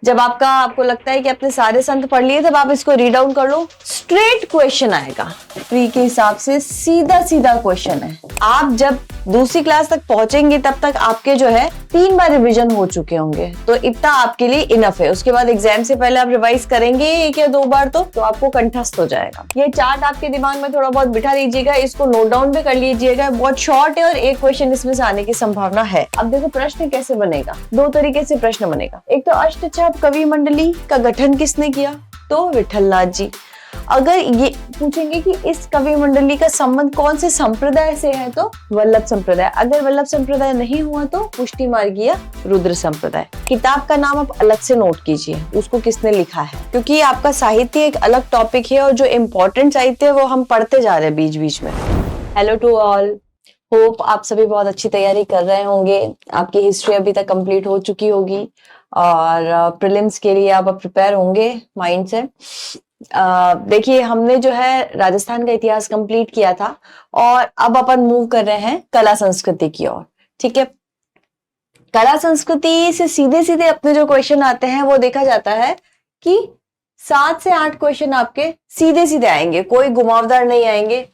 जब आपको लगता है कि आपने सारे संत पढ़ लिए, तब आप इसको रीड डाउन कर लो, स्ट्रेट क्वेश्चन आएगा। प्री के हिसाब से सीधा सीधा क्वेश्चन है। आप जब दूसरी क्लास तक पहुंचेंगे तब तक आपके जो है 3 बार रिवीजन हो चुके होंगे, तो इतना आपके लिए इनफ है। उसके बाद एग्जाम से पहले आप रिवाइज करेंगे 1 या 2 बार तो आपको कंठस्थ हो जाएगा। ये चार्ट आपके दिमाग में थोड़ा बहुत बिठा लीजिएगा, इसको नोट डाउन भी कर लीजिएगा। बहुत शॉर्ट है और एक क्वेश्चन इसमें से आने की संभावना है। अब देखो प्रश्न कैसे बनेगा, 2 तरीके से प्रश्न बनेगा। एक तो अष्टछाप कवि मंडली का गठन किसने किया, तो विठलनाथ जी। अगर ये पूछेंगे कि इस कवि मंडली का संबंध कौन से संप्रदाय से है, तो वल्लभ संप्रदाय। अगर वल्लभ संप्रदाय नहीं हुआ तो पुष्टि मार्गीय रुद्र संप्रदाय। किताब का नाम आप अलग से नोट कीजिए, उसको किसने लिखा है, क्योंकि आपका साहित्य एक अलग टॉपिक है और जो इम्पोर्टेंट साहित्य है वो हम पढ़ते जा रहे हैं बीच बीच में। हेलो टू ऑल, होप आप सभी बहुत अच्छी तैयारी कर रहे होंगे। आपकी हिस्ट्री अभी तक कंप्लीट हो चुकी होगी और प्रीलिम्स के लिए आप प्रिपेयर होंगे माइंड से। देखिए, हमने जो है राजस्थान का इतिहास कंप्लीट किया था और अब अपन मूव कर रहे हैं कला संस्कृति की ओर। ठीक है, कला संस्कृति से सीधे सीधे अपने जो क्वेश्चन आते हैं वो देखा जाता है कि 7 से 8 क्वेश्चन आपके सीधे सीधे आएंगे, कोई घुमावदार नहीं आएंगे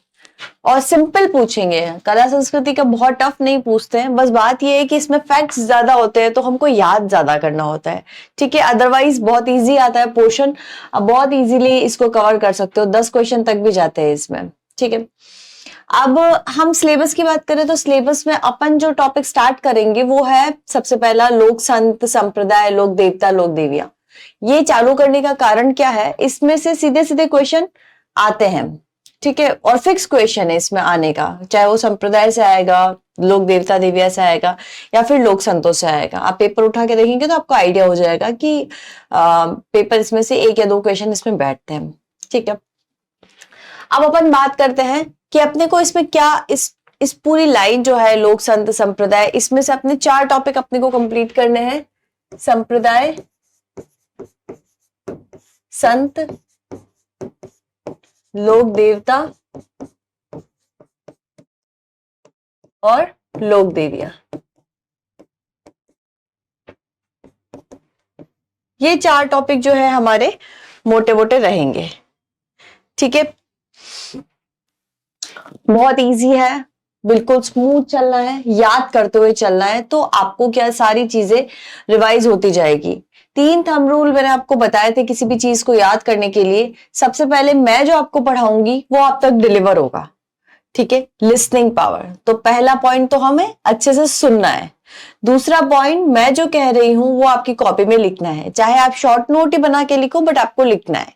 और सिंपल पूछेंगे। कला संस्कृति का बहुत टफ नहीं पूछते हैं, बस बात यह है कि इसमें फैक्ट्स ज्यादा होते हैं तो हमको याद ज्यादा करना होता है। ठीक है, अदरवाइज बहुत इजी आता है पोर्शन, बहुत इजीली इसको कवर कर सकते हो, 10 क्वेश्चन तक भी जाते हैं इसमें। ठीक है, अब हम सिलेबस की बात करें तो सिलेबस में अपन जो टॉपिक स्टार्ट करेंगे वो है सबसे पहला लोक संत संप्रदाय, लोक देवता, लोक देवियां। ये चालू करने का कारण क्या है, इसमें से सीधे सीधे क्वेश्चन आते हैं। ठीक है, और फिक्स क्वेश्चन है इसमें आने का, चाहे वो संप्रदाय से आएगा, लोक देवता देविया से आएगा या फिर लोक संतों से आएगा। आप पेपर उठा के देखेंगे तो आपको आइडिया हो जाएगा कि पेपर इसमें से 1 या 2 क्वेश्चन इसमें बैठते हैं। ठीक है, अब अपन बात करते हैं कि अपने को इसमें क्या, इस पूरी लाइन जो है लोक संत संप्रदाय, इसमें से अपने 4 टॉपिक अपने को कंप्लीट करने हैं। संप्रदाय, संत, लोक देवता और लोक देवियां। ये 4 टॉपिक जो है हमारे मोटे मोटे रहेंगे। ठीक है, बहुत इजी है, बिल्कुल स्मूथ चलना है, याद करते हुए चलना है, तो आपको क्या सारी चीजें रिवाइज होती जाएगी। 3 थंब रूल मैंने आपको बताए थे किसी भी चीज को याद करने के लिए। सबसे पहले मैं जो आपको पढ़ाऊंगी वो आप तक डिलीवर होगा। ठीक है, लिसनिंग पावर। तो पहला पॉइंट तो हमें अच्छे से सुनना है। दूसरा पॉइंट, मैं जो कह रही हूं वो आपकी कॉपी में लिखना है, चाहे आप शॉर्ट नोट ही बना के लिखो बट आपको लिखना है।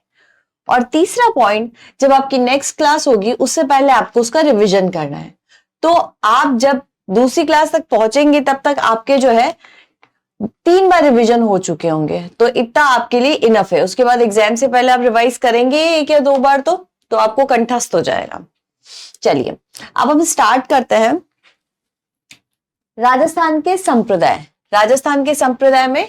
और तीसरा पॉइंट, जब आपकी नेक्स्ट क्लास होगी उससे पहले आपको उसका रिविजन करना है। तो आप जब दूसरी क्लास तक पहुंचेंगे तब तक आपके जो है 3 बार रिवीजन हो चुके होंगे, तो इतना आपके लिए इनफ है। उसके बाद एग्जाम से पहले आप रिवाइज करेंगे 1 या 2 बार तो आपको कंठस्थ हो जाएगा। चलिए, अब हम स्टार्ट करते हैं। राजस्थान के संप्रदाय, राजस्थान के संप्रदाय में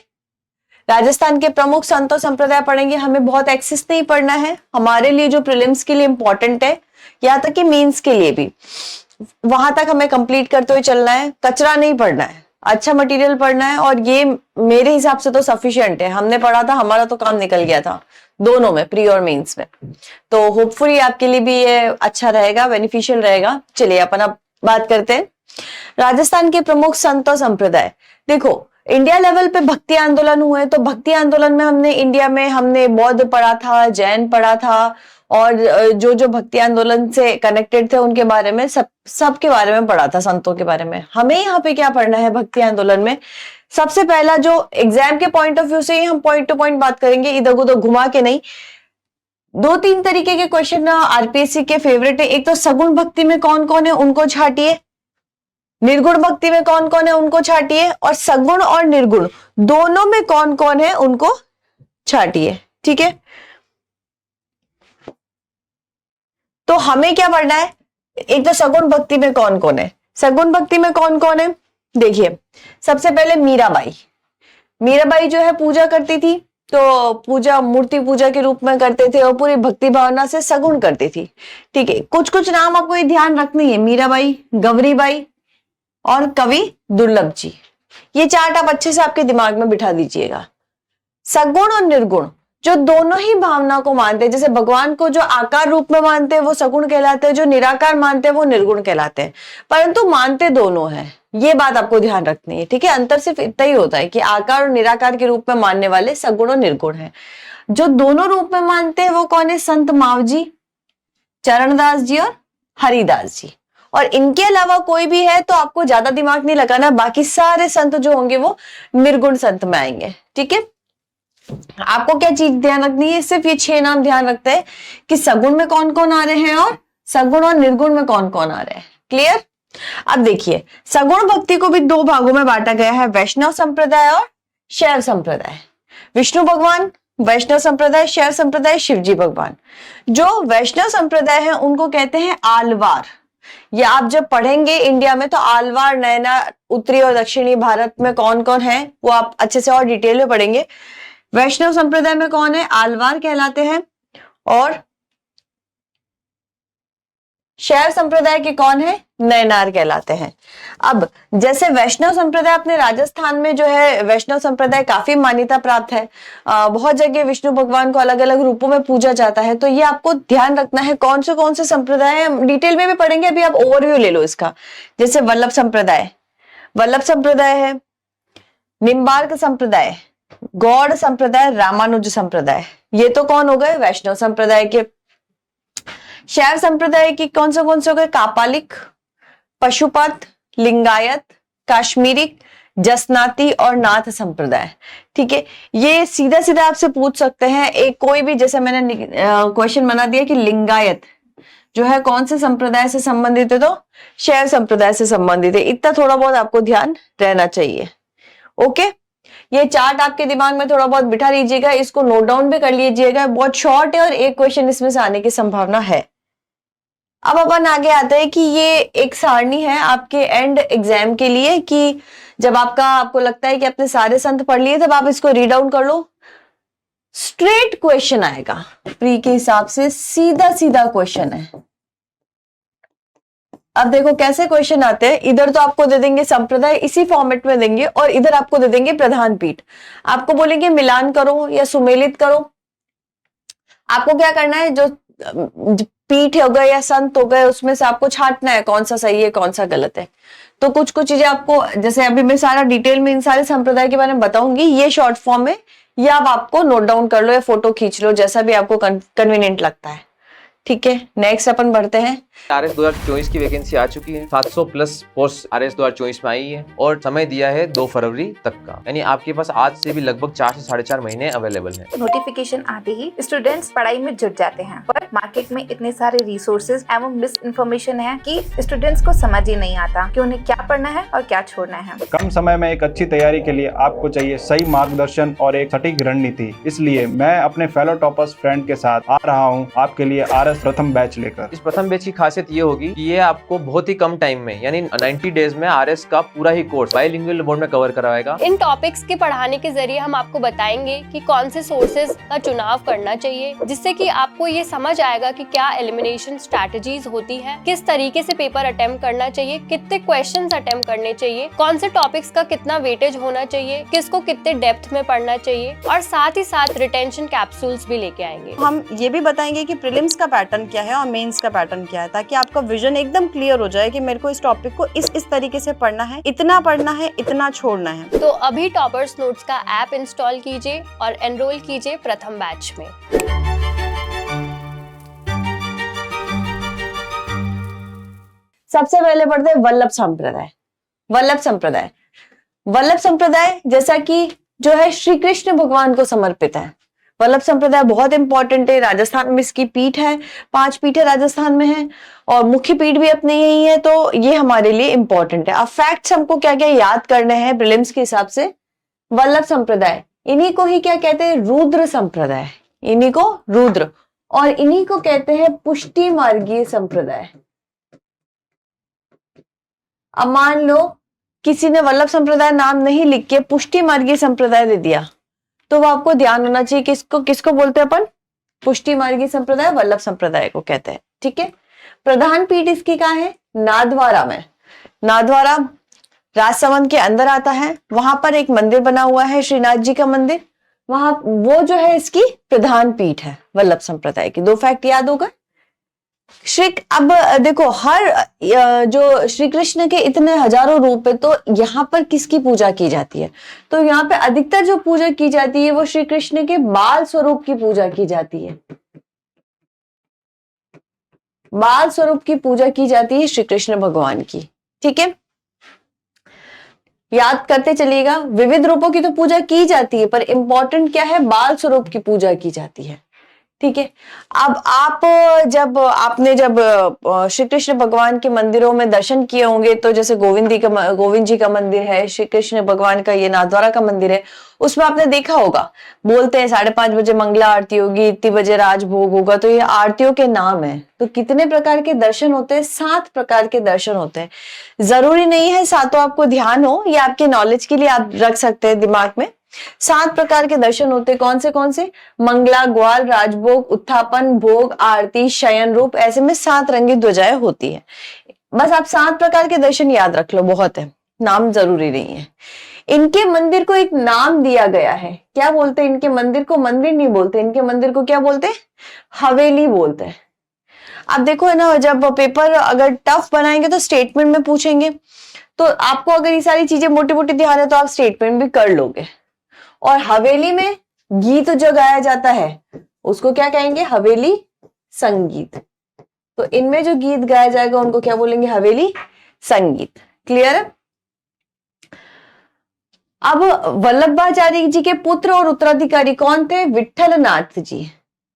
राजस्थान के प्रमुख संतों संप्रदाय पढ़ेंगे। हमें बहुत एक्सेस नहीं पढ़ना है, हमारे लिए जो प्रीलिम्स के लिए इंपॉर्टेंट है, यहाँ तक कि मेंस के लिए भी, वहां तक हमें कंप्लीट करते हुए चलना है। कचरा नहीं पढ़ना है, अच्छा मटेरियल पढ़ना है, और ये मेरे हिसाब से तो सफिशिएंट है। हमने पढ़ा था, हमारा तो काम निकल गया था दोनों में, प्री और मेंस में। तो होपफुली आपके लिए भी ये अच्छा रहेगा, बेनिफिशियल रहेगा। चलिए अपन अब बात करते हैं राजस्थान के प्रमुख संत और संप्रदाय। देखो, इंडिया लेवल पे भक्ति आंदोलन हुए, तो भक्ति आंदोलन में हमने इंडिया में हमने बौद्ध पढ़ा था, जैन पढ़ा था, और जो जो भक्ति आंदोलन से कनेक्टेड थे उनके बारे में, सब के बारे में पढ़ा था, संतों के बारे में। हमें यहाँ पे क्या पढ़ना है भक्ति आंदोलन में, सबसे पहला जो एग्जाम के पॉइंट ऑफ व्यू से ही हम पॉइंट टू पॉइंट बात करेंगे, इधर उधर घुमा के नहीं। 2-3 तरीके के क्वेश्चन आरपीएससी के फेवरेट है। एक तो सगुण भक्ति में कौन कौन है उनको छाटिए, निर्गुण भक्ति में कौन कौन है उनको छाटिए, और सगुण और निर्गुण दोनों में कौन कौन है उनको छाटिए। ठीक है, तो हमें क्या पढ़ना है, एक तो सगुण भक्ति में कौन कौन है। सगुण भक्ति में कौन कौन है, देखिए सबसे पहले मीराबाई। मीराबाई जो है पूजा करती थी, तो पूजा मूर्ति पूजा के रूप में करते थे और पूरी भक्ति भावना से सगुण करती थी। ठीक है, कुछ कुछ नाम आपको ये ध्यान रखनी है, मीराबाई, गौरीबाई और कवि दुर्लभ जी। ये चार्ट आप अच्छे से आपके दिमाग में बिठा दीजिएगा। सगुण और निर्गुण जो दोनों ही भावना को मानते हैं, जैसे भगवान को जो आकार रूप में मानते हैं वो सगुण कहलाते हैं, जो निराकार मानते हैं वो निर्गुण कहलाते हैं, परंतु मानते दोनों हैं। ये बात आपको ध्यान रखनी है, ठीक है। अंतर सिर्फ इतना ही होता है कि आकार और निराकार के रूप में मानने वाले सगुण और निर्गुण है। जो दोनों रूप में मानते हैं वो कौन है? संत मावजी, चरणदास जी और हरिदास जी। और इनके अलावा कोई भी है तो आपको ज्यादा दिमाग नहीं लगाना, बाकी सारे संत जो होंगे वो निर्गुण संत में आएंगे, ठीक है। आपको क्या चीज ध्यान रखनी है? सिर्फ ये 6 नाम ध्यान रखते हैं कि सगुण में कौन कौन आ रहे हैं और सगुण और निर्गुण में कौन कौन आ रहे हैं। क्लियर? अब देखिए, सगुण भक्ति को भी 2 भागों में बांटा गया है, वैष्णव संप्रदाय और शैव संप्रदाय। विष्णु भगवान वैष्णव संप्रदाय, शैव संप्रदाय शिवजी भगवान। जो वैष्णव संप्रदाय है उनको कहते हैं आलवार। ये आप जब पढ़ेंगे इंडिया में तो आलवार, नैना, उत्तरी और दक्षिणी भारत में कौन कौन है वो आप अच्छे से और डिटेल में पढ़ेंगे। वैष्णव संप्रदाय में कौन है? आलवार कहलाते हैं। और शैव संप्रदाय के कौन है? नैनार कहलाते हैं। अब जैसे वैष्णव संप्रदाय अपने राजस्थान में जो है, वैष्णव संप्रदाय काफी मान्यता प्राप्त है, बहुत जगह विष्णु भगवान को अलग अलग रूपों में पूजा जाता है। तो ये आपको ध्यान रखना है कौन से संप्रदाय है, डिटेल में भी पढ़ेंगे, अभी आप ओवरव्यू ले लो इसका। जैसे वल्लभ संप्रदाय है, निम्बार्क संप्रदाय, गौड़ संप्रदाय, रामानुज संप्रदाय। ये तो कौन हो गए? वैष्णव संप्रदाय के। शैव संप्रदाय की कौन से हो गए? कापालिक, पशुपत, लिंगायत, काश्मीरी, जसनाती और नाथ संप्रदाय, ठीक है। ये सीधा सीधा आपसे पूछ सकते हैं, एक कोई भी, जैसे मैंने क्वेश्चन बना दिया कि लिंगायत जो है कौन से संप्रदाय से संबंधित है, तो शैव संप्रदाय से संबंधित है। इतना थोड़ा बहुत आपको ध्यान रहना चाहिए। ओके, ये चार्ट आपके दिमाग में थोड़ा बहुत बिठा लीजिएगा, इसको नोट डाउन भी कर लीजिएगा। बहुत शॉर्ट है और एक क्वेश्चन इसमें से आने की संभावना है। अब अपन आगे आते हैं कि ये एक सारणी है आपके एंड एग्जाम के लिए, कि जब आपको लगता है कि आपने सारे संत पढ़ लिए, तब आप इसको रीड आउट कर लो। स्ट्रेट क्वेश्चन आएगा, प्री के हिसाब से सीधा सीधा क्वेश्चन है। अब देखो कैसे क्वेश्चन आते हैं। इधर तो आपको दे देंगे संप्रदाय, इसी फॉर्मेट में देंगे, और इधर आपको दे देंगे प्रधान पीठ। आपको बोलेंगे मिलान करो या सुमेलित करो। आपको क्या करना है, जो पीठ हो गए या संत हो गए उसमें से आपको छांटना है कौन सा सही है कौन सा गलत है। तो कुछ चीजें आपको, जैसे अभी मैं सारा डिटेल में इन सारे संप्रदाय के बारे में बताऊंगी, ये शॉर्ट फॉर्म में, या आप आपको नोट डाउन कर लो या फोटो खींच लो, जैसा भी आपको कन्वीनियंट लगता है, ठीक है। नेक्स्ट अपन बढ़ते हैं। आरएस 2024 की वैकेंसी आ चुकी है, 700 प्लस पोस्ट आरएस 2024 में आई है, और समय दिया है 2 फरवरी तक का, यानी आपके पास आज से भी लगभग 4 से 4.5 महीने अवेलेबल है। नोटिफिकेशन आते ही स्टूडेंट्स पढ़ाई में जुट जाते हैं, पर मार्केट में इतने सारे रिसोर्सेज एवं मिस इन्फॉर्मेशन है कि स्टूडेंट्स को समझ ही नहीं आता कि उन्हें क्या पढ़ना है और क्या छोड़ना है। कम समय में एक अच्छी तैयारी के लिए आपको चाहिए सही मार्गदर्शन और एक सटीक रणनीति। इसलिए मैं अपने फेलो टॉपर्स फ्रेंड के साथ आ रहा हूँ आपके लिए आरएस प्रथम बैच लेकर। इस प्रथम बैच की खासियत ये होगी कि ये आपको बहुत ही कम टाइम में, यानी 90 डेज में आरएस का पूरा ही कोर्स बाइलिंगुअल मोड में कवर करवाएगा। इन टॉपिक्स के पढ़ाने के जरिए हम आपको बताएंगे कि कौन से सोर्सेज का चुनाव करना चाहिए, जिससे कि आपको ये समझ आएगा कि क्या एलिमिनेशन स्ट्रैटेजीज होती हैं, किस तरीके से पेपर अटेम्प्ट करना चाहिए, कितने क्वेश्चंस अटेम्प्ट करने चाहिए, कौन से टॉपिक्स का कितना वेटेज होना चाहिए, किसको कितने डेप्थ में पढ़ना चाहिए, और साथ ही साथ रिटेंशन कैप्सूल्स भी लेके आएंगे। हम ये भी बताएंगे कि प्रीलिम्स का पैटर्न क्या है और मेंस का पैटर्न क्या है, ताकि आपका विजन एकदम क्लियर हो जाए कि मेरे को इस टॉपिक को इस तरीके से पढ़ना है, इतना छोड़ना है। तो अभी टॉपर्स नोट्स का ऐप इंस्टॉल कीजिए और एनरोल कीजिए प्रथम बैच में। सबसे पहले पढ़ते हैं वल्लभ संप्रदाय। वल्लभ संप्रदाय जैसा कि जो है श्री कृष्ण भगवान को समर्पित है। वल्लभ संप्रदाय बहुत इंपॉर्टेंट है, राजस्थान में इसकी पीठ है, 5 पीठें राजस्थान में है और मुख्य पीठ भी अपने यही है, तो ये हमारे लिए इंपॉर्टेंट है। अब फैक्ट्स हमको क्या क्या याद करने हैं प्रीलिम्स के हिसाब से। वल्लभ संप्रदाय, इन्हीं को ही क्या कहते हैं, रुद्र संप्रदाय, इन्हीं को रुद्र, और इन्हीं को कहते हैं पुष्टि मार्गीय संप्रदाय। अब मान लो किसी ने वल्लभ संप्रदाय नाम नहीं लिख के पुष्टि मार्गीय संप्रदाय दे दिया, तो वो आपको ध्यान होना चाहिए किसको बोलते हैं अपन, पुष्टि मार्गीय संप्रदाय, वल्लभ संप्रदाय को कहते हैं, ठीक है। प्रधान पीठ इसकी कहाँ है, नाथद्वारा में। नाथद्वारा राजसमंद के अंदर आता है, वहां पर एक मंदिर बना हुआ है, श्रीनाथ जी का मंदिर, वहां वो जो है इसकी प्रधान पीठ है वल्लभ संप्रदाय की। 2 फैक्ट याद होगा। अब देखो हर जो श्री कृष्ण के इतने हजारों रूप है, तो यहाँ पर किसकी पूजा की जाती है? तो यहाँ पे अधिकतर जो पूजा की जाती है वो श्री कृष्ण के बाल स्वरूप की पूजा की जाती है। बाल स्वरूप की पूजा की जाती है श्री कृष्ण भगवान की। ठीक है, याद करते चलिएगा। विविध रूपों की तो पूजा की जाती है, पर इंपॉर्टेंट क्या है? बाल स्वरूप की पूजा की जाती है। ठीक है, अब आपने जब श्री कृष्ण भगवान के मंदिरों में दर्शन किए होंगे, तो जैसे गोविंद जी का मंदिर है, श्री कृष्ण भगवान का ये नाथद्वारा का मंदिर है, उसमें आपने देखा होगा बोलते हैं 5:30 बजे मंगला आरती होगी, इतनी बजे राजभोग होगा। तो ये आरतियों के नाम है। तो कितने प्रकार के दर्शन होते हैं? 7 प्रकार के दर्शन होते हैं। जरूरी नहीं है सातों आपको ध्यान हो, ये आपके नॉलेज के लिए आप रख सकते हैं दिमाग में। 7 प्रकार के दर्शन होते हैं। कौन से? मंगला, ग्वाल, राजभोग, उत्थापन, भोग, आरती, शयन रूप, ऐसे में 7 रंगी ध्वजाएं होती है। बस आप 7 प्रकार के दर्शन याद रख लो, बहुत है, नाम जरूरी नहीं है। इनके मंदिर को एक नाम दिया गया है। क्या बोलते हैं इनके मंदिर को? मंदिर नहीं बोलते, इनके मंदिर को क्या बोलते हैं? हवेली बोलते हैं। आप देखो है ना, जब पेपर अगर टफ बनाएंगे तो स्टेटमेंट में पूछेंगे, तो आपको अगर ये सारी चीजें मोटी मोटी ध्यान है तो आप स्टेटमेंट भी कर लोगे। और हवेली में गीत जो गाया जाता है उसको क्या कहेंगे? हवेली संगीत। तो इनमें जो गीत गाया जाएगा उनको क्या बोलेंगे? हवेली संगीत। क्लियर है? अब वल्लभाचार्य जी के पुत्र और उत्तराधिकारी कौन थे? विठ्ठलनाथ जी।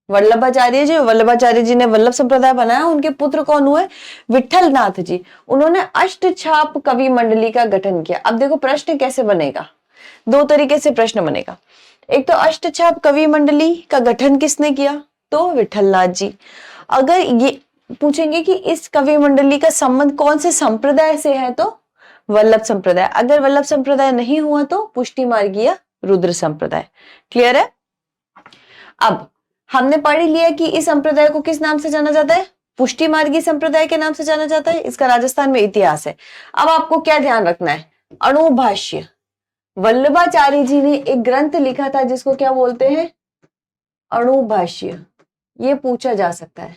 वल्लभाचार्य जी ने वल्लभ संप्रदाय बनाया, उनके पुत्र कौन हुए? विठ्ठलनाथ जी। उन्होंने अष्टछाप कवि मंडली का गठन किया। अब देखो प्रश्न कैसे बनेगा, 2 तरीके से प्रश्न बनेगा। एक तो अष्टछाप कवि मंडली का गठन किसने किया? तो विठ्ठलनाथ जी। अगर ये पूछेंगे कि इस कवि मंडली का संबंध कौन से संप्रदाय से है, तो वल्लभ संप्रदाय। अगर वल्लभ संप्रदाय नहीं हुआ तो पुष्टि मार्गीय रुद्र संप्रदाय। क्लियर है? अब हमने पढ़ लिया कि इस संप्रदाय को किस नाम से जाना जाता है? पुष्टि मार्गी संप्रदाय के नाम से जाना जाता है। इसका राजस्थान में इतिहास है। अब आपको क्या ध्यान रखना है? अणुभाष्य। वल्लभाचार्य जी ने एक ग्रंथ लिखा था जिसको क्या बोलते हैं? अणुभाष्य। ये पूछा जा सकता है।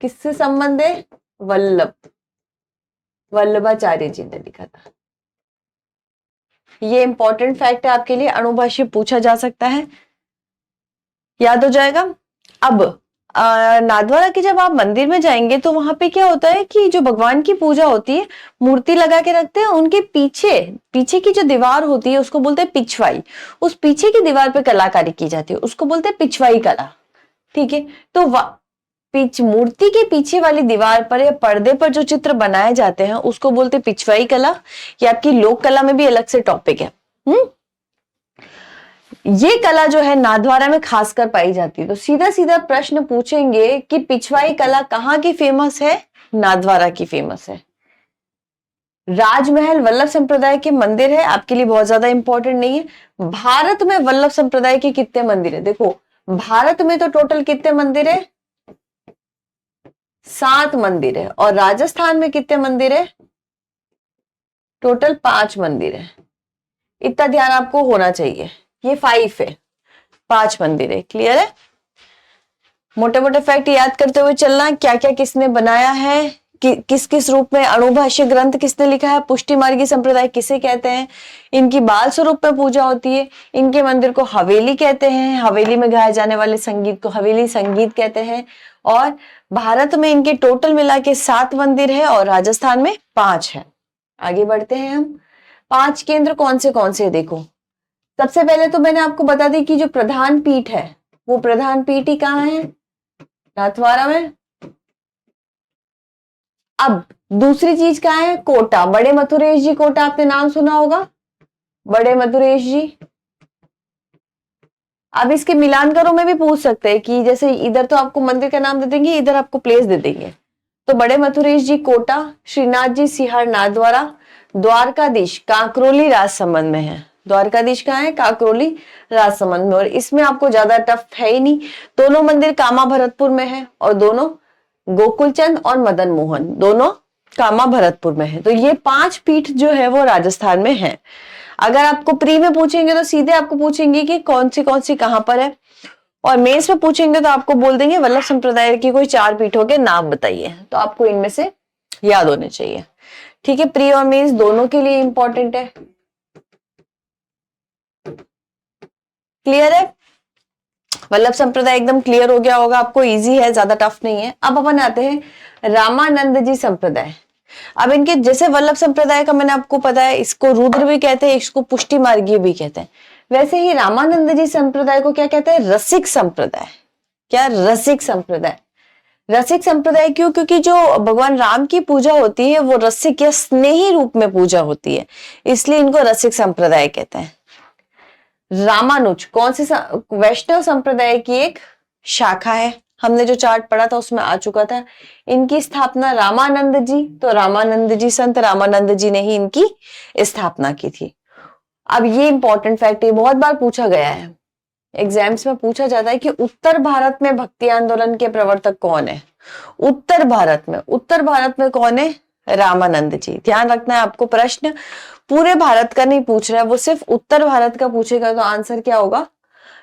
किससे संबंध है? वल्लभाचार्य जी ने लिखा था। ये इंपॉर्टेंट फैक्ट है आपके लिए, अणुभाष्य पूछा जा सकता है, याद हो जाएगा। अब नाथद्वारा के जब आप मंदिर में जाएंगे तो वहां पे क्या होता है कि जो भगवान की पूजा होती है, मूर्ति लगा के रखते हैं, उनके पीछे की जो दीवार होती है उसको बोलते हैं पिछवाई। उस पीछे की दीवार पे कलाकारी की जाती है, उसको बोलते हैं पिछवाई कला। ठीक है, तो मूर्ति के पीछे वाली दीवार पर या पर्दे पर जो चित्र बनाए जाते हैं उसको बोलते हैं पिछवाई कला। ये आपकी लोक कला में भी अलग से टॉपिक है। ये कला जो है नाथद्वारा में खासकर पाई जाती है। तो सीधा सीधा प्रश्न पूछेंगे कि पिछवाई कला कहाँ की फेमस है? नाथद्वारा की फेमस है। राजमहल वल्लभ संप्रदाय के मंदिर है, आपके लिए बहुत ज्यादा इंपॉर्टेंट नहीं है। भारत में वल्लभ संप्रदाय के कितने मंदिर है? देखो भारत में तो टोटल कितने मंदिर है? 7 मंदिर है। और राजस्थान में कितने मंदिर है? टोटल 5 मंदिर है। इतना ध्यान आपको होना चाहिए। ये 5 है, 5 मंदिर है। क्लियर है? मोटे मोटे फैक्ट याद करते हुए चलना, क्या क्या किसने बनाया है, किस किस रूप में, अणुभाष्य ग्रंथ किसने लिखा है, पुष्टि मार्गी संप्रदाय किसे कहते हैं, इनकी बाल स्वरूप में पूजा होती है, इनके मंदिर को हवेली कहते हैं, हवेली में गाए जाने वाले संगीत को हवेली संगीत कहते हैं। और भारत में इनके टोटल मिला के 7 मंदिर है और राजस्थान में 5 है। आगे बढ़ते हैं हम। 5 केंद्र कौन से देखो। सबसे पहले तो मैंने आपको बता दी कि जो प्रधान पीठ है वो प्रधान पीठ ही कहाँ है? नाथद्वारा में। अब दूसरी चीज कहाँ है? कोटा। बड़े मथुरेश जी कोटा, आपने नाम सुना होगा, बड़े मथुरेश जी। अब इसके मिलान करो में भी पूछ सकते हैं कि जैसे इधर तो आपको मंदिर का नाम दे देंगे, इधर आपको प्लेस दे देंगे। तो बड़े मथुरेश जी कोटा, श्रीनाथ जी सिहार नाथद्वारा, द्वारकाधीश कांकरोली राजसमंद में है। द्वारकाधीश कहाँ है? कांकरोली राजसमंद में। और इसमें आपको ज्यादा टफ है ही नहीं, दोनों मंदिर कामा भरतपुर में है और दोनों गोकुलचंद और मदन मोहन दोनों कामा भरतपुर में है। तो ये 5 पीठ जो है वो राजस्थान में है। अगर आपको प्री में पूछेंगे तो सीधे आपको पूछेंगे कि कौन सी कहां पर है, और मेंस में पूछेंगे तो आपको बोल देंगे वल्लभ संप्रदाय की कोई 4 पीठों के नाम बताइए, तो आपको इनमें से याद होने चाहिए। ठीक है, प्री और मेंस दोनों के लिए इंपॉर्टेंट है। क्लियर है? वल्लभ संप्रदाय एकदम क्लियर हो गया होगा आपको, इजी है, ज्यादा टफ नहीं है। अब अपन आते हैं रामानंद जी संप्रदाय। अब इनके जैसे वल्लभ संप्रदाय का मैंने आपको पता है, इसको रुद्र भी कहते हैं, इसको पुष्टि मार्गीय भी कहते हैं, वैसे ही रामानंद जी संप्रदाय को क्या कहते हैं? रसिक संप्रदाय। क्या? रसिक संप्रदाय। रसिक संप्रदाय क्यों? क्योंकि जो भगवान राम की पूजा होती है वो रसिक या स्नेही रूप में पूजा होती है, इसलिए इनको रसिक संप्रदाय कहते हैं। रामानुज कौन सी वैष्णव संप्रदाय की एक शाखा है, हमने जो चार्ट पढ़ा था उसमें आ चुका था। इनकी स्थापना रामानंद जी, तो रामानंद जी संत रामानंद जी ने ही इनकी स्थापना की थी। अब ये इंपॉर्टेंट फैक्ट, ये बहुत बार पूछा गया है, एग्जाम्स में पूछा जाता है कि उत्तर भारत में भक्ति आंदोलन के प्रवर्तक कौन है? उत्तर भारत में कौन है? रामानंद जी। ध्यान रखना है आपको, प्रश्न पूरे भारत का नहीं पूछ रहा है, वो सिर्फ उत्तर भारत का पूछेगा, तो आंसर क्या होगा?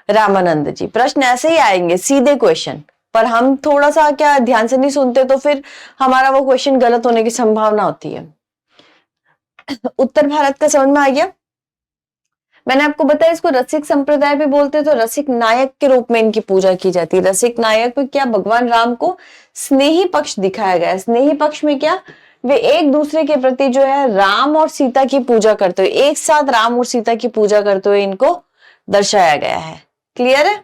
रामानंद जी। प्रश्न ऐसे ही आएंगे सीधे क्वेश्चन, पर हम थोड़ा सा क्या ध्यान से नहीं सुनते तो फिर हमारा वो क्वेश्चन गलत होने की संभावना होती है। उत्तर भारत का समझ में आ गया? मैंने आपको बताया इसको रसिक संप्रदाय भी बोलते हैं, तो रसिक नायक के रूप में इनकी पूजा की जाती है। रसिक नायक में क्या? भगवान राम को स्नेही पक्ष दिखाया गया है। स्नेही पक्ष में क्या? वे एक दूसरे के प्रति जो है राम और सीता की पूजा करते हुए, एक साथ राम और सीता की पूजा करते हुए इनको दर्शाया गया है। क्लियर है?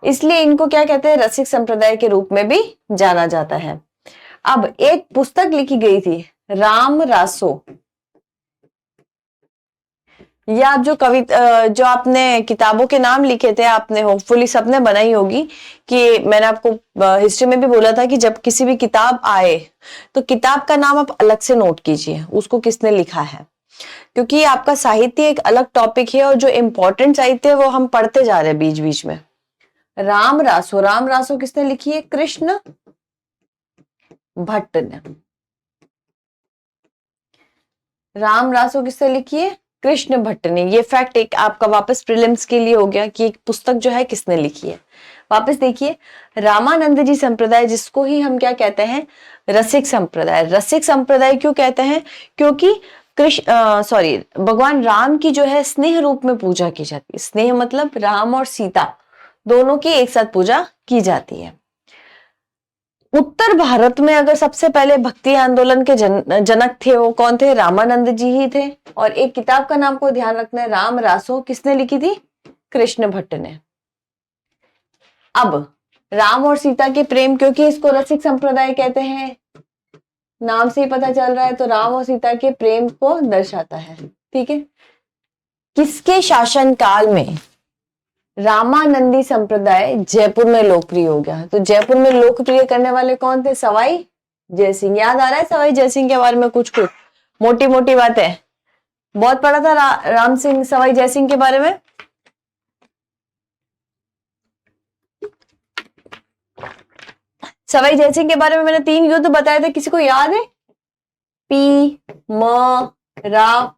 इसलिए इनको क्या कहते हैं? रसिक संप्रदाय के रूप में भी जाना जाता है। अब एक पुस्तक लिखी गई थी राम रासो, या आप जो जो आपने किताबों के नाम लिखे थे, आपने होपफुली सबने बनाई होगी, कि मैंने आपको हिस्ट्री में भी बोला था कि जब किसी भी किताब आए तो किताब का नाम आप अलग से नोट कीजिए, उसको किसने लिखा है, क्योंकि आपका साहित्य एक अलग टॉपिक है और जो इम्पोर्टेंट साहित्य है वो हम पढ़ते जा रहे हैं बीच बीच में। राम रासो किसने लिखी है? कृष्ण भट्ट ने। राम रासो किसने लिखी है? कृष्ण भट्ट ने। ये फैक्ट एक आपका वापस प्रीलिम्स के लिए हो गया कि एक पुस्तक जो है किसने लिखी है। वापस देखिए, रामानंद जी संप्रदाय, जिसको ही हम क्या कहते हैं? रसिक संप्रदाय। रसिक संप्रदाय क्यों कहते हैं? क्योंकि भगवान राम की जो है स्नेह रूप में पूजा की जाती है। स्नेह मतलब राम और सीता दोनों की एक साथ पूजा की जाती है। उत्तर भारत में अगर सबसे पहले भक्ति आंदोलन के जनक थे वो कौन थे? रामानंद जी ही थे। और एक किताब का नाम को ध्यान रखना है, राम रासो, किसने लिखी थी? कृष्ण भट्ट ने। अब राम और सीता के प्रेम, क्योंकि इसको रसिक संप्रदाय कहते हैं, नाम से ही पता चल रहा है, तो राम और सीता के प्रेम को दर्शाता है। ठीक है, किसके शासन काल में रामानंदी संप्रदाय जयपुर में लोकप्रिय हो गया? तो जयपुर में लोकप्रिय करने वाले कौन थे? सवाई जयसिंह। याद आ रहा है सवाई जयसिंह के बारे में? कुछ मोटी मोटी बातें बहुत पढ़ा था राम सिंह सवाई जयसिंह के बारे में। सवाई जयसिंह के बारे में मैंने 3 युद्ध बताए थे, किसी को याद है? पी म रा,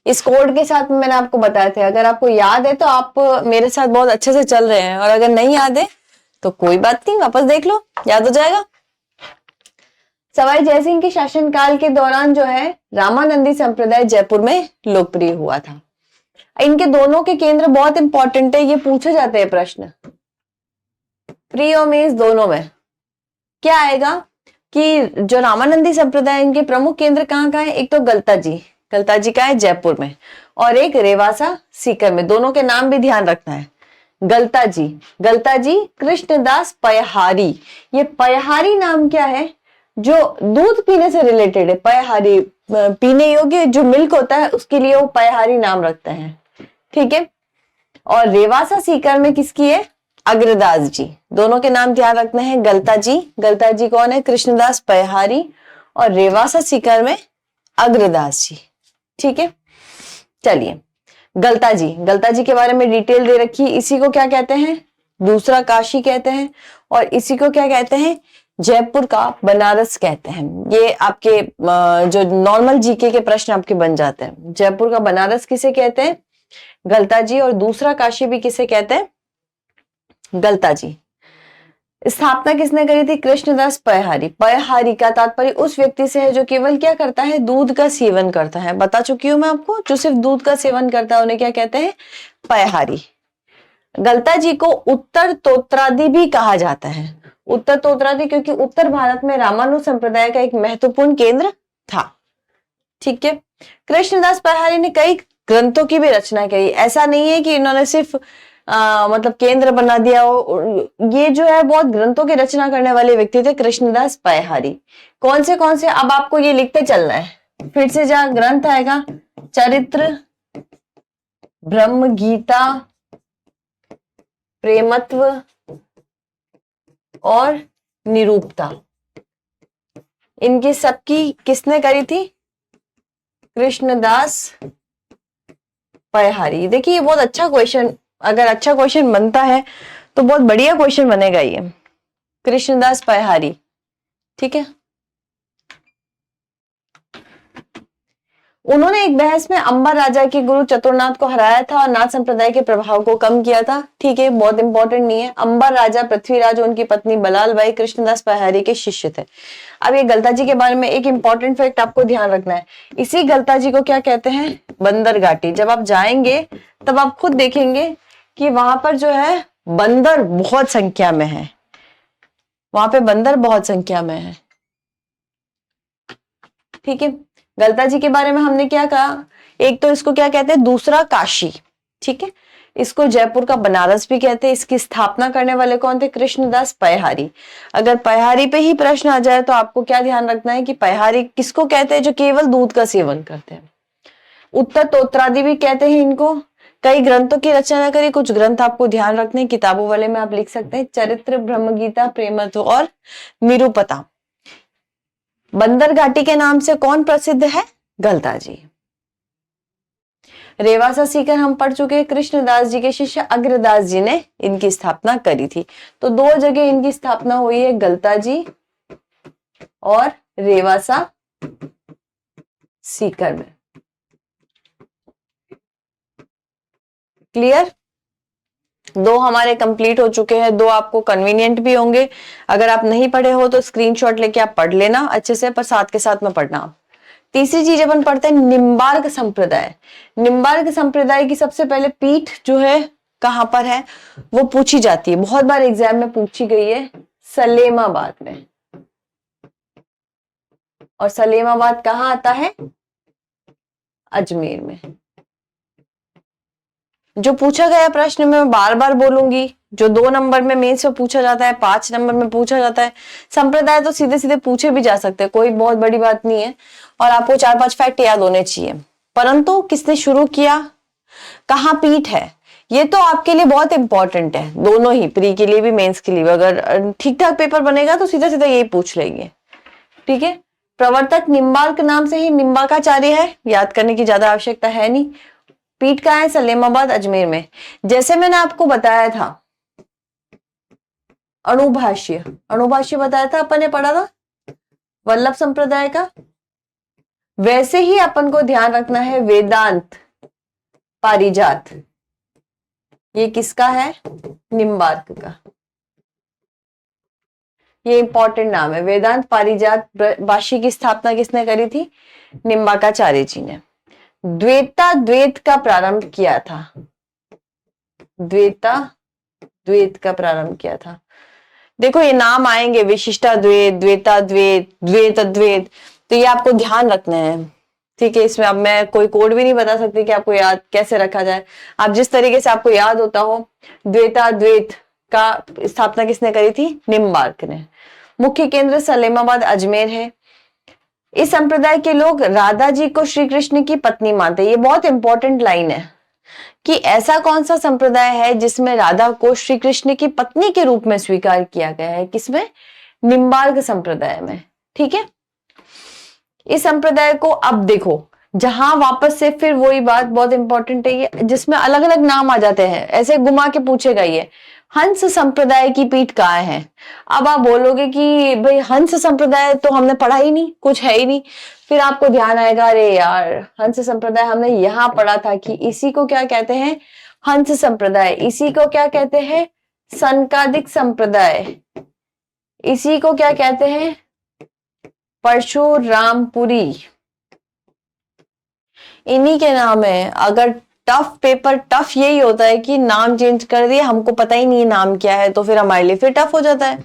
इस कोड के साथ मैंने आपको बताए थे। अगर आपको याद है तो आप मेरे साथ बहुत अच्छे से चल रहे हैं, और अगर नहीं याद है तो कोई बात नहीं, वापस देख लो, याद हो जाएगा। सवाई जयसिंह के शासनकाल के दौरान जो है रामानंदी संप्रदाय जयपुर में लोकप्रिय हुआ था। इनके दोनों के केंद्र बहुत इंपॉर्टेंट है, ये पूछे जाते हैं प्रश्न प्री और मेंस दोनों में। क्या आएगा कि जो रामानंदी संप्रदाय, इनके प्रमुख केंद्र कहाँ है? एक तो गलता जी का है जयपुर में, और एक रेवासा सीकर में। दोनों के नाम भी ध्यान रखना है। गलता जी कृष्णदास पयहारी। ये पयहारी नाम क्या है? जो दूध पीने से रिलेटेड है। पयहारी पीने योग्य जो मिल्क होता है उसके लिए वो पयहारी नाम रखते हैं। ठीक है, और रेवासा सीकर में किसकी है? अग्रदास जी। दोनों के नाम ध्यान रखना है। गलता जी कौन है? कृष्णदास पयहारी। और रेवासा सीकर में अग्रदास जी। ठीक है, चलिए गलता जी के बारे में डिटेल दे रखी है। इसी को क्या कहते हैं? दूसरा काशी कहते हैं। और इसी को क्या कहते हैं? जयपुर का बनारस कहते हैं। ये आपके जो नॉर्मल जीके के प्रश्न आपके बन जाते हैं। जयपुर का बनारस किसे कहते हैं? गलता जी। और दूसरा काशी भी किसे कहते हैं? गलता जी। स्थापना किसने करी थी? कृष्णदास पयहारी। पयहारी का तात्पर्य उस व्यक्ति से है जो केवल क्या करता है? दूध का सेवन करता है। बता चुकी हूं मैं आपको, जो सिर्फ दूध का सेवन करता है उन्हें क्या कहते हैं? पयहारी। गलता जी को उत्तर तोत्रादि भी कहा जाता है। उत्तर तोत्रादि क्योंकि उत्तर भारत में रामानुज संप्रदाय का एक महत्वपूर्ण केंद्र था। ठीक है। कृष्णदास पयहारी ने कई ग्रंथों की भी रचना की। ऐसा नहीं है कि इन्होंने सिर्फ मतलब केंद्र बना दिया हो। ये जो है बहुत ग्रंथों की रचना करने वाले व्यक्ति थे कृष्णदास पयहारी। कौन से अब आपको ये लिखते चलना है। फिर से जहां ग्रंथ आएगा, चरित्र, ब्रह्म गीता, प्रेमत्व और निरूपता, इनकी सबकी किसने करी थी? कृष्णदास पयहारी। देखिए ये बहुत अच्छा क्वेश्चन, अगर अच्छा क्वेश्चन बनता है तो बहुत बढ़िया क्वेश्चन बनेगा ये। कृष्णदास पयहारी। ठीक है। उन्होंने एक बहस में अंबर राजा के गुरु चतुरनाथ को हराया था और नाथ संप्रदाय के प्रभाव को कम किया था। ठीक है, बहुत इंपॉर्टेंट नहीं है। अंबर राजा पृथ्वीराज, उनकी पत्नी बलाल बाई कृष्णदास पयहारी के शिष्य थे। अब ये गलता जी के बारे में एक इंपॉर्टेंट फैक्ट आपको ध्यान रखना है। इसी गलता जी को क्या कहते हैं? बंदर घाटी। जब आप जाएंगे तब आप खुद देखेंगे कि वहां पर जो है बंदर बहुत संख्या में है। वहां पे बंदर बहुत संख्या में है। ठीक है। गलता जी के बारे में हमने क्या कहा? एक तो इसको क्या कहते हैं? दूसरा काशी। ठीक है। इसको जयपुर का बनारस भी कहते हैं। इसकी स्थापना करने वाले कौन थे? कृष्णदास पयहारी। अगर पयहारी पे ही प्रश्न आ जाए तो आपको क्या ध्यान रखना है कि पयहारी किसको कहते हैं? जो केवल दूध का सेवन करते हैं। उत्तर तोत्रादि भी कहते हैं इनको। कई ग्रंथों की रचना करी। कुछ ग्रंथ आपको ध्यान रखने, किताबों वाले में आप लिख सकते हैं, चरित्र, ब्रह्मगीता, प्रेमत्व और निरूपता। बंदर घाटी के नाम से कौन प्रसिद्ध है? गलता जी। रेवासा सीकर हम पढ़ चुके हैं। कृष्णदास जी के शिष्य अग्रदास जी ने इनकी स्थापना करी थी। तो दो जगह इनकी स्थापना हुई है, गलता जी और रेवासा सीकर में। क्लियर? दो हमारे कंप्लीट हो चुके हैं। दो आपको कन्वीनियंट भी होंगे। अगर आप नहीं पढ़े हो तो स्क्रीनशॉट लेके आप पढ़ लेना अच्छे से, पर साथ के साथ में पढ़ना। तीसरी चीज अपन पढ़ते हैं निम्बार्क संप्रदाय। निम्बार्क संप्रदाय की सबसे पहले पीठ जो है कहां पर है वो पूछी जाती है, बहुत बार एग्जाम में पूछी गई है, सलेमाबाद में। और सलेमाबाद कहाँ आता है? अजमेर में। जो पूछा गया प्रश्न मैं बार बार बोलूंगी, जो 2 नंबर में मेंस में पूछा जाता है, 5 नंबर में पूछा जाता है। संप्रदाय तो सीधे सीधे पूछे भी जा सकते हैं, कोई बहुत बड़ी बात नहीं है, और आपको 4-5 फैक्ट याद होने चाहिए। परंतु किसने शुरू किया, कहाँ पीठ है, ये तो आपके लिए बहुत इंपॉर्टेंट है, दोनों ही, प्री के लिए भी मेंस के लिए भी। अगर ठीक ठाक पेपर बनेगा तो सीधा सीधा यही पूछ लेंगे। ठीक है। प्रवर्तक निम्बार्क नाम से ही निम्बार्काचार्य है, याद करने की ज्यादा आवश्यकता है नहीं। पीठ कहाँ है? सलेमाबाद अजमेर में। जैसे मैंने आपको बताया था अणुभाष्य, अणुभाष्य बताया था, अपन ने पढ़ा था वल्लभ संप्रदाय का, वैसे ही अपन को ध्यान रखना है वेदांत पारिजात। ये किसका है? निम्बार्क का। ये इंपॉर्टेंट नाम है। वेदांत पारिजात भाष्य की स्थापना किसने करी थी? निम्बार्काचार्य जी ने। द्वैत का प्रारंभ किया था। द्वैत का प्रारंभ किया था। देखो ये नाम आएंगे, विशिष्टाद्वैत, द्वैताद्वैत, द्वैत अद्वैत, तो ये आपको ध्यान रखना है। ठीक है। इसमें अब मैं कोई कोड भी नहीं बता सकती कि आपको याद कैसे रखा जाए। आप जिस तरीके से आपको याद होता हो। द्वैताद्वैत का स्थापना किसने करी थी? निम्बार्क ने। मुख्य केंद्र सलेमाबाद अजमेर है। इस संप्रदाय के लोग राधा जी को श्री कृष्ण की पत्नी मानते हैं। ये बहुत इंपॉर्टेंट लाइन है कि ऐसा कौन सा संप्रदाय है जिसमें राधा को श्री कृष्ण की पत्नी के रूप में स्वीकार किया गया है? किसमें? निम्बार्क संप्रदाय में। ठीक है। इस संप्रदाय को अब देखो, जहां वापस से फिर वही बात बहुत इंपॉर्टेंट है, ये जिसमें अलग अलग नाम आ जाते हैं, ऐसे घुमा के पूछेगा ये हंस संप्रदाय की पीठ कहाँ है? अब आप बोलोगे कि भाई हंस संप्रदाय तो हमने पढ़ा ही नहीं, कुछ है ही नहीं। फिर आपको ध्यान आएगा, अरे यार हंस संप्रदाय हमने यहाँ पढ़ा था कि इसी को क्या कहते हैं, हंस संप्रदाय। इसी को क्या कहते हैं, सनकादिक संप्रदाय। इसी को क्या कहते हैं, परशुरामपुरी। इन्हीं के नाम है। अगर टफ पेपर, टफ यही होता है कि नाम चेंज कर दिया, हमको पता ही नहीं नाम क्या है, तो फिर हमारे लिए फिर टफ हो जाता है।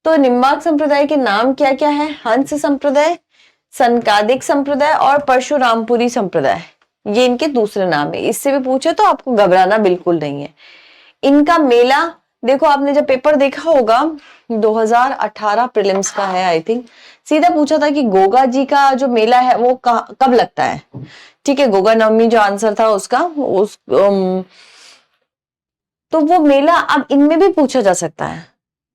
तो निम्बार्क संप्रदाय के नाम क्या क्या है? हंस संप्रदाय, सनकादिक संप्रदाय और परशुरामपुरी संप्रदाय। ये इनके दूसरे नाम है। इससे भी पूछे तो आपको घबराना बिल्कुल नहीं है। इनका मेला देखो, आपने जब पेपर देखा होगा 2018 प्रीलिम्स का है आई थिंक, सीधा पूछा था कि गोगा जी का जो मेला है वो कब लगता है। ठीक है, गोगा नवमी जो आंसर था उसका, तो वो मेला अब इनमें भी पूछा जा सकता है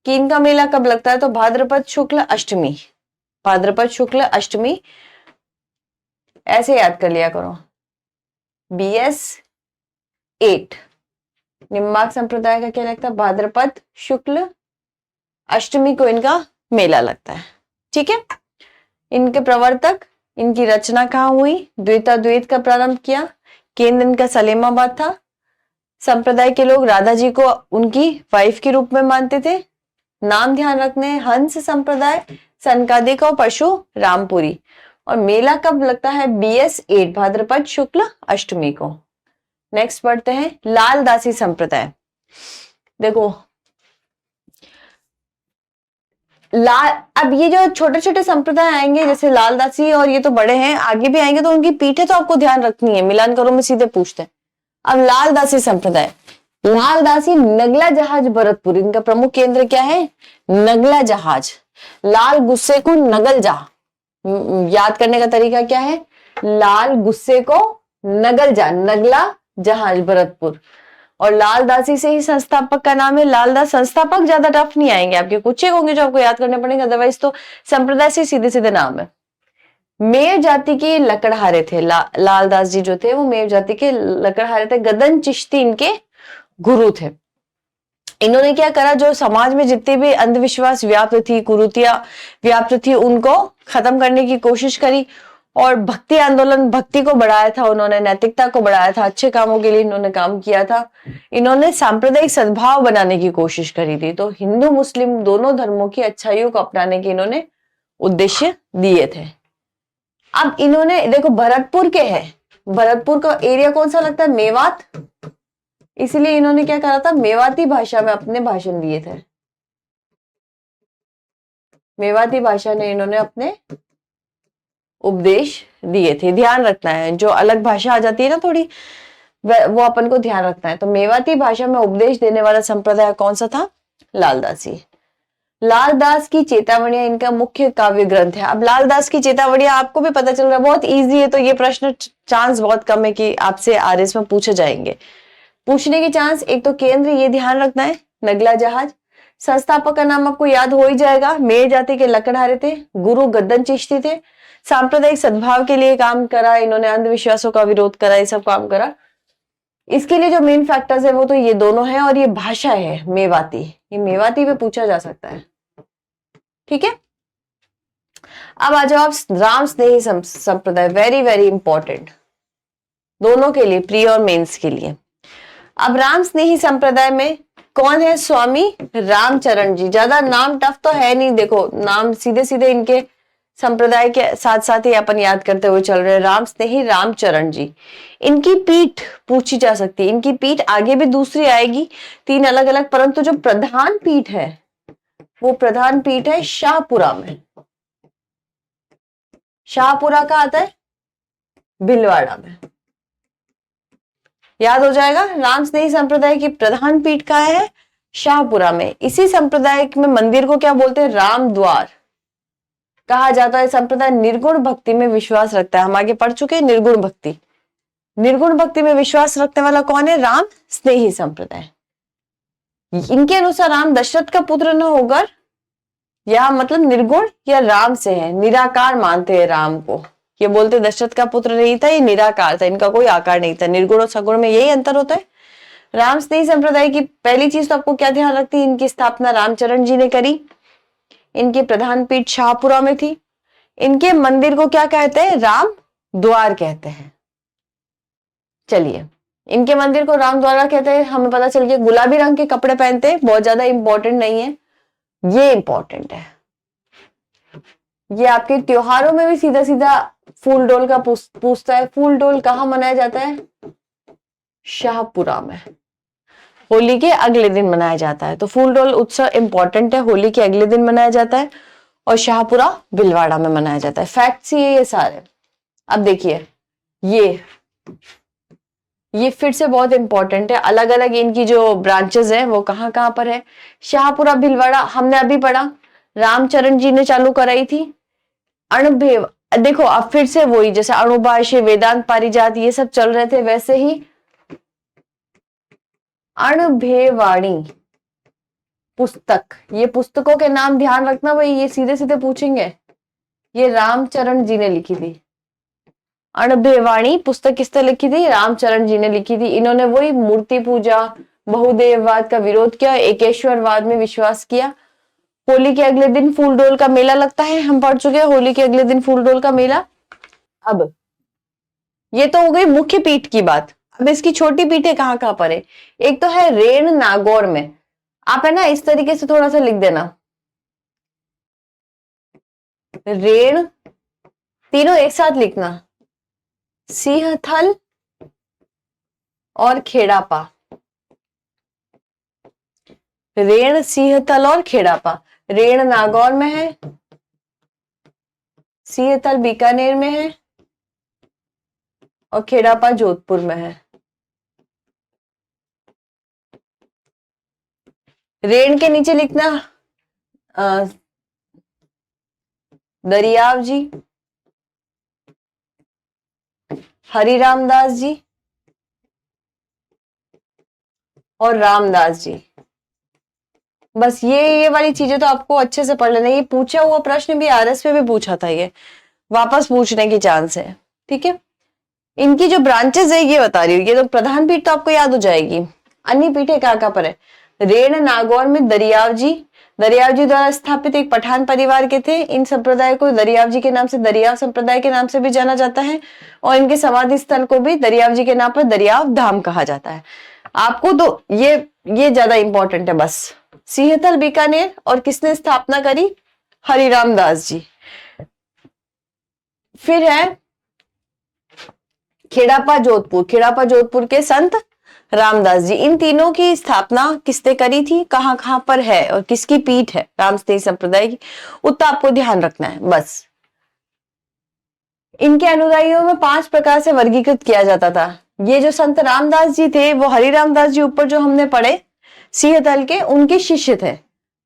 कि इनका मेला कब लगता है। तो भाद्रपद शुक्ल अष्टमी, भाद्रपद शुक्ल अष्टमी ऐसे याद कर लिया करो। BS 8 निम्बार्क संप्रदाय का क्या लगता है, भाद्रपद शुक्ल अष्टमी को इनका मेला लगता है। ठीक है, इनके प्रवर्तक, इनकी रचना कहाँ हुई, द्वैताद्वैत का प्रारंभ किया, केंद्र इनका सलेमाबाद था। संप्रदाय के लोग राधा जी को उनकी वाइफ के रूप में मानते थे। नाम ध्यान रखने, हंस संप्रदाय, सनकादिक और परशुरामपुरी। और मेला कब लगता है, BS 8 भाद्रपद शुक्ल अष्टमी को। नेक्स्ट पढ़ते हैं लालदासी संप्रदाय। देखो अब ये जो छोटे छोटे संप्रदाय आएंगे जैसे लालदासी, और ये तो बड़े हैं, आगे भी आएंगे, तो उनकी पीठे तो आपको ध्यान रखनी है। मिलान करो में सीधे पूछते हैं। अब लालदासी संप्रदाय, लालदासी नगला जहाज भरतपुर, इनका प्रमुख केंद्र क्या है, नगला जहाज। लाल गुस्से को नगल जा, याद करने का तरीका क्या है, लाल गुस्से को नगल जा, नगला जहाज भरतपुर। और लालदासी से ही संस्थापक का नाम है। लालदास संस्थापक ज्यादा टफ नहीं आएंगे आपके, कुछ एक होंगे जो आपको याद करने पड़ेंगे, अदरवाइज तो संप्रदाय से सीधे सीधे नाम है। मेव जाति के लकड़हारे थे। लालदास जी जो थे वो मेव जाति के लकड़हारे थे। गदन चिश्ती इनके गुरु थे। इन्होंने क्या करा, जो समाज में जितने भी अंधविश्वास व्याप्त थी, कुरीतियां व्याप्त थी, उनको खत्म करने की कोशिश करी। और भक्ति आंदोलन, भक्ति को बढ़ाया था उन्होंने, नैतिकता को बढ़ाया था, अच्छे कामों के लिए इन्होंने काम किया था। इन्होंने सांप्रदायिक सद्भाव बनाने की कोशिश करी थी। तो हिंदू मुस्लिम दोनों धर्मों की अच्छाइयों को अपनाने के इन्होंने उद्देश्य दिए थे। अब इन्होंने देखो भरतपुर के है, भरतपुर का एरिया कौन सा लगता है, मेवात, इसलिए इन्होंने क्या करा था, मेवाती भाषा में अपने भाषण दिए थे। मेवाती भाषा ने इन्होंने अपने उपदेश दिए थे। ध्यान रखना है, जो अलग भाषा आ जाती है ना थोड़ी, वो अपन को ध्यान रखना है। तो मेवाती भाषा में उपदेश देने वाला संप्रदाय कौन सा था, लालदासी। लालदास की चेतावनियां इनका मुख्य काव्य ग्रंथ है। अब लालदास की चेतावनियां आपको भी पता चल रहा है, बहुत इजी है, तो ये प्रश्न चांस बहुत कम है कि आपसे RS में पूछे जाएंगे। पूछने की चांस, एक तो केंद्र ये ध्यान रखना है, नगला जहाज। संस्थापक का नाम आपको याद हो ही जाएगा, मेर जाति के लकड़हारे थे, गुरु गद्दन चिश्ती थे। सांप्रदायिक सद्भाव के लिए काम करा इन्होंने, अंधविश्वासों का विरोध करा, ये सब काम करा। इसके लिए जो मेन फैक्टर्स है वो तो ये दोनों है, और ये भाषा है मेवाती, ये मेवाती पे पूछा जा सकता है। ठीक है, अब आ जाओ आप राम स्नेही संप्रदाय, वेरी वेरी इंपॉर्टेंट दोनों के लिए, प्री और मेंस के लिए। अब राम स्नेही संप्रदाय में कौन है, स्वामी रामचरण जी। ज्यादा नाम टफ तो है नहीं, देखो नाम सीधे सीधे इनके संप्रदाय के साथ साथ ही अपन याद करते हुए चल रहे हैं। राम स्नेही रामचरण जी, इनकी पीठ पूछी जा सकती है। इनकी पीठ आगे भी दूसरी आएगी, 3 अलग अलग, परंतु जो प्रधान पीठ है वो प्रधान पीठ है शाहपुरा में। शाहपुरा का आता है भिलवाड़ा में, याद हो जाएगा। राम स्नेही संप्रदाय की प्रधान पीठ कहाँ है, शाहपुरा में। इसी संप्रदाय में मंदिर को क्या बोलते हैं, राम द्वार कहा जाता है। संप्रदाय निर्गुण भक्ति में विश्वास रखता है, हम आगे पढ़ चुके हैं निर्गुण भक्ति। निर्गुण भक्ति में विश्वास रखने वाला कौन है, राम स्नेही संप्रदाय। इनके अनुसार राम दशरथ का पुत्र न होकर, यह मतलब निर्गुण या राम से है, निराकार मानते हैं राम को। ये बोलते दशरथ का पुत्र नहीं था, ये निराकार था, इनका कोई आकार नहीं था। निर्गुण और सगुण में यही अंतर होता है। रामस्नेही संप्रदाय की पहली चीज तो आपको क्या ध्यान रखती है, इनकी स्थापना रामचरण जी ने करी। इनकी प्रधान पीठ शाहपुरा में थी। इनके मंदिर को क्या कहते हैं, राम द्वार कहते हैं। चलिए, इनके मंदिर को राम द्वारा कहते हैं, हमें पता चल गया। गुलाबी रंग के कपड़े पहनते हैं, बहुत ज्यादा इंपॉर्टेंट नहीं है, ये इंपॉर्टेंट है। ये आपके त्योहारों में भी सीधा सीधा फूल डोल का पूछता है। फूल डोल कहाँ मनाया जाता है, शाहपुरा में। होली के अगले दिन मनाया जाता है, तो फूल डोल उत्सव इंपॉर्टेंट है, होली के अगले दिन मनाया जाता है और शाहपुरा भिलवाड़ा में मनाया जाता है। फैक्ट्स ये सारे। अब देखिए, ये फिर से बहुत इंपॉर्टेंट है। अलग अलग इनकी जो ब्रांचेस हैं वो कहाँ कहाँ पर है। शाहपुरा भिलवाड़ा हमने अभी पढ़ा, रामचरण जी ने चालू कराई थी। अणुभेव, देखो अब फिर से वही, जैसे अणुभाष्य, वेदांत पारिजात ये सब चल रहे थे, वैसे ही अणुभेवाणी पुस्तक, ये पुस्तकों के नाम ध्यान रखना भाई, ये सीधे सीधे पूछेंगे। ये रामचरण जी ने लिखी थी। अणुभेवाणी पुस्तक किसने लिखी थी, रामचरण जी ने लिखी थी। इन्होंने वही मूर्ति पूजा, बहुदेववाद का विरोध किया, एकेश्वरवाद में विश्वास किया। होली के अगले दिन फूलडोल का मेला लगता है, हम पढ़ चुके हैं होली के अगले दिन फूलडोल का मेला। अब ये तो हो गई मुख्य पीठ की बात। अब इसकी छोटी पीठें कहाँ कहाँ पर है। एक तो है रेण नागौर में, आप है ना इस तरीके से थोड़ा सा लिख देना, रेण, तीनों एक साथ लिखना, सिंहथल और खेड़ापा। रेण, सिंहथल और खेड़ापा। रेण नागौर में है, सिंहथल बीकानेर में है और खेड़ापा जोधपुर में है। रेण के नीचे लिखना दरियाव जी, हरिरामदास जी और रामदास जी। बस ये वाली चीजें तो आपको अच्छे से पढ़ लेना। ये पूछा हुआ प्रश्न भी आरएस पे भी पूछा था, ये वापस पूछने की चांस है, ठीक है। इनकी जो ब्रांचेस है ये बता रही हूँ। ये तो प्रधान पीठ तो आपको याद हो जाएगी। अन्य पीठे कहाँ पर है, रेण नागौर में दरियाव जी द्वारा स्थापित एक पठान परिवार के थे। इन संप्रदाय को दरियाव जी के नाम से, दरियाव संप्रदाय के नाम से भी जाना जाता है और इनके समाधि स्थल को भी दरियाव जी के नाम पर दरियाव धाम कहा जाता है। आपको तो ये ज्यादा इंपॉर्टेंट है बस। सिंहथल बीकानेर और किसने स्थापना करी, हरिरामदास जी। फिर है खेड़ापा जोधपुर के संत रामदास जी। इन तीनों की स्थापना किसने करी थी, कहाँ कहाँ पर है और किसकी पीठ है, रामस्नेही संप्रदाय की, उतना आपको ध्यान रखना है बस। इनके अनुयायियों में 5 प्रकार से वर्गीकृत किया जाता था। ये जो संत रामदास जी थे वो हरिरामदास जी ऊपर जो हमने पढ़े सिंहथल के, उनके शिष्य थे।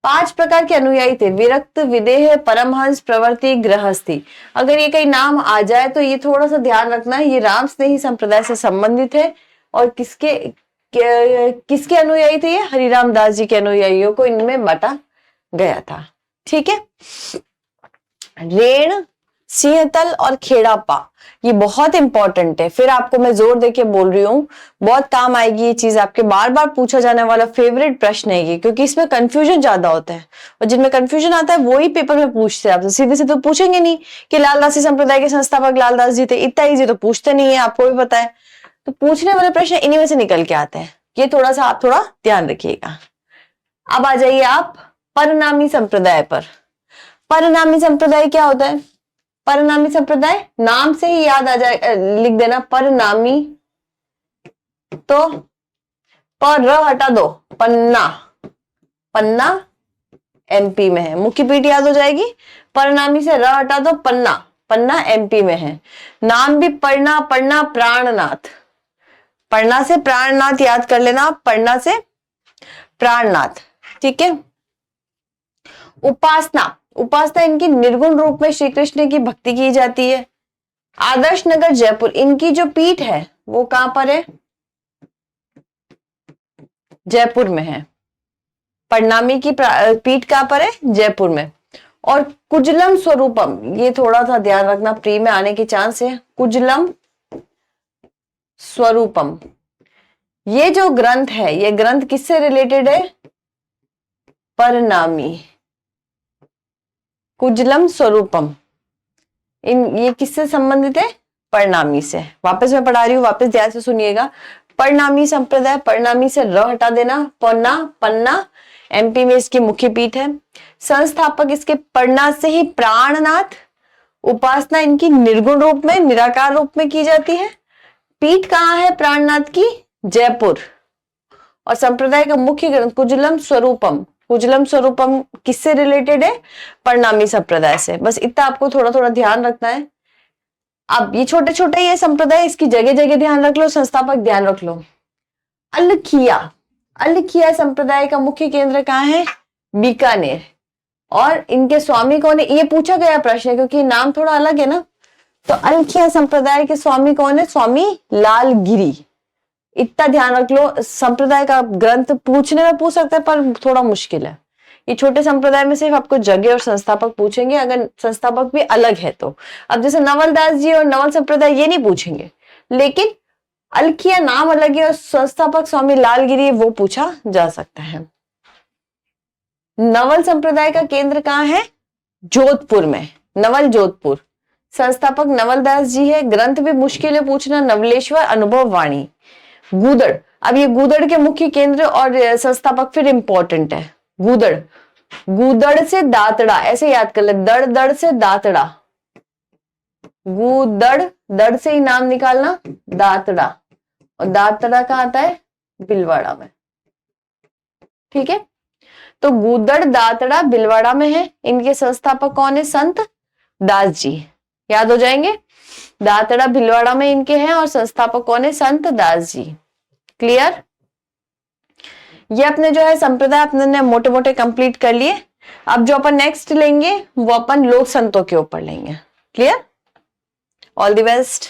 5 प्रकार के अनुयायी थे, विरक्त, विदेह, परमहंस, प्रवर्ती, गृहस्थी। अगर ये कहीं नाम आ जाए तो ये थोड़ा सा ध्यान रखना, ये रामस्नेही संप्रदाय से संबंधित है और किसके अनुयायी थे, ये हरिरामदास जी के अनुयायियों को इनमें बांटा गया था, ठीक है। रेण, सिंहथल और खेड़ापा ये बहुत इंपॉर्टेंट है। फिर आपको मैं जोर देके बोल रही हूँ, बहुत काम आएगी ये चीज, आपके बार बार पूछा जाने वाला फेवरेट प्रश्न है ये, क्योंकि इसमें कंफ्यूजन ज्यादा होता है और जिनमें कंफ्यूजन आता है वही पेपर में पूछते हैं आपसे। सीधे से तो पूछेंगे नहीं कि लालदासी संप्रदाय के संस्थापक लालदास जी थे, इतना ईजी तो पूछते नहीं है, आपको भी पता है। तो पूछने वाले प्रश्न इन्हीं में से निकल के आते हैं, ये थोड़ा सा आप थोड़ा ध्यान रखिएगा। अब आ जाइए आप परनामी संप्रदाय पर। परनामी संप्रदाय क्या होता है, परनामी संप्रदाय नाम से ही याद आ जाए, लिख देना परनामी, तो पर हटा दो, पन्ना एमपी में है। मुख्य पीठ याद हो जाएगी, परनामी से र हटा दो, पन्ना एमपी में है। नाम भी पढ़ना प्राणनाथ, पढ़ना से प्राणनाथ याद कर लेना, पढ़ना से प्राणनाथ, ठीक है। उपासना इनकी निर्गुण रूप में श्री कृष्ण की भक्ति की जाती है। आदर्श नगर जयपुर, इनकी जो पीठ है वो कहां पर है, जयपुर में है। परनामी की पीठ कहां पर है, जयपुर में। और कुजलम स्वरूपम, ये थोड़ा सा ध्यान रखना, प्री में आने की चांस है। कुजलम स्वरूपम ये जो ग्रंथ है, ये ग्रंथ किससे रिलेटेड है? परनामी, कुजलम स्वरूपम, ये किससे संबंधित है? परनामी से। वापस मैं पढ़ा रही हूँ, वापस ध्यान से सुनिएगा। परनामी संप्रदाय, परनामी से र हटा देना, पन्ना, पन्ना एमपी में इसकी मुख्य पीठ है। संस्थापक इसके पढ़ना से ही प्राणनाथ, उपासना इनकी निर्गुण रूप में, निराकार रूप में की जाती है। पीठ कहाँ है प्राणनाथ की? जयपुर। और संप्रदाय का मुख्य ग्रंथ कुजलम स्वरूपम, कुजलम स्वरूपम किससे रिलेटेड है? परनामी संप्रदाय से। बस इतना आपको थोड़ा थोड़ा ध्यान रखना है। अब ये छोटे छोटे ये संप्रदाय, इसकी जगह जगह ध्यान रख लो, संस्थापक ध्यान रख लो। अलखिया, अलखिया संप्रदाय का मुख्य केंद्र कहाँ है? बीकानेर। और इनके स्वामी कौन है? ये पूछा गया प्रश्न है क्योंकि नाम थोड़ा अलग है ना। तो अलखिया संप्रदाय के स्वामी कौन है? स्वामी लालगिरी। इतना ध्यान रख लो। संप्रदाय का ग्रंथ पूछने में पूछ सकते हैं पर थोड़ा मुश्किल है। ये छोटे संप्रदाय में सिर्फ आपको जगह और संस्थापक पूछेंगे, अगर संस्थापक भी अलग है तो। अब जैसे नवलदास जी और नवल संप्रदाय ये नहीं पूछेंगे, लेकिन अलखिया नाम अलग है और संस्थापक स्वामी लालगिरी वो पूछा जा सकता है। नवल संप्रदाय का केंद्र कहाँ है? जोधपुर में, नवल जोधपुर। संस्थापक नवलदास जी है। ग्रंथ भी मुश्किल है पूछना, नवलेश्वर अनुभव वाणी। गूदड़, अब ये गूदड़ के मुख्य केंद्र और संस्थापक फिर इंपॉर्टेंट है। गूदड़, गूदड़ से दातड़ा, ऐसे याद कर ले, दड़ दड़ से दातड़ा, गूदड़, दड़ से ही नाम निकालना, दातड़ा। और दातड़ा कहाँ आता है? बिलवाड़ा में। ठीक है, तो गूदड़ दातड़ा बिलवाड़ा में है। इनके संस्थापक कौन है? संत दास जी। याद हो जाएंगे, दातड़ा भिलवाड़ा में इनके हैं और संस्थापक कौन है? संत दास जी। क्लियर? ये अपने जो है संप्रदाय अपने मोटे मोटे कंप्लीट कर लिए। अब जो अपन नेक्स्ट लेंगे वो अपन लोक संतों के ऊपर लेंगे। क्लियर? All the best.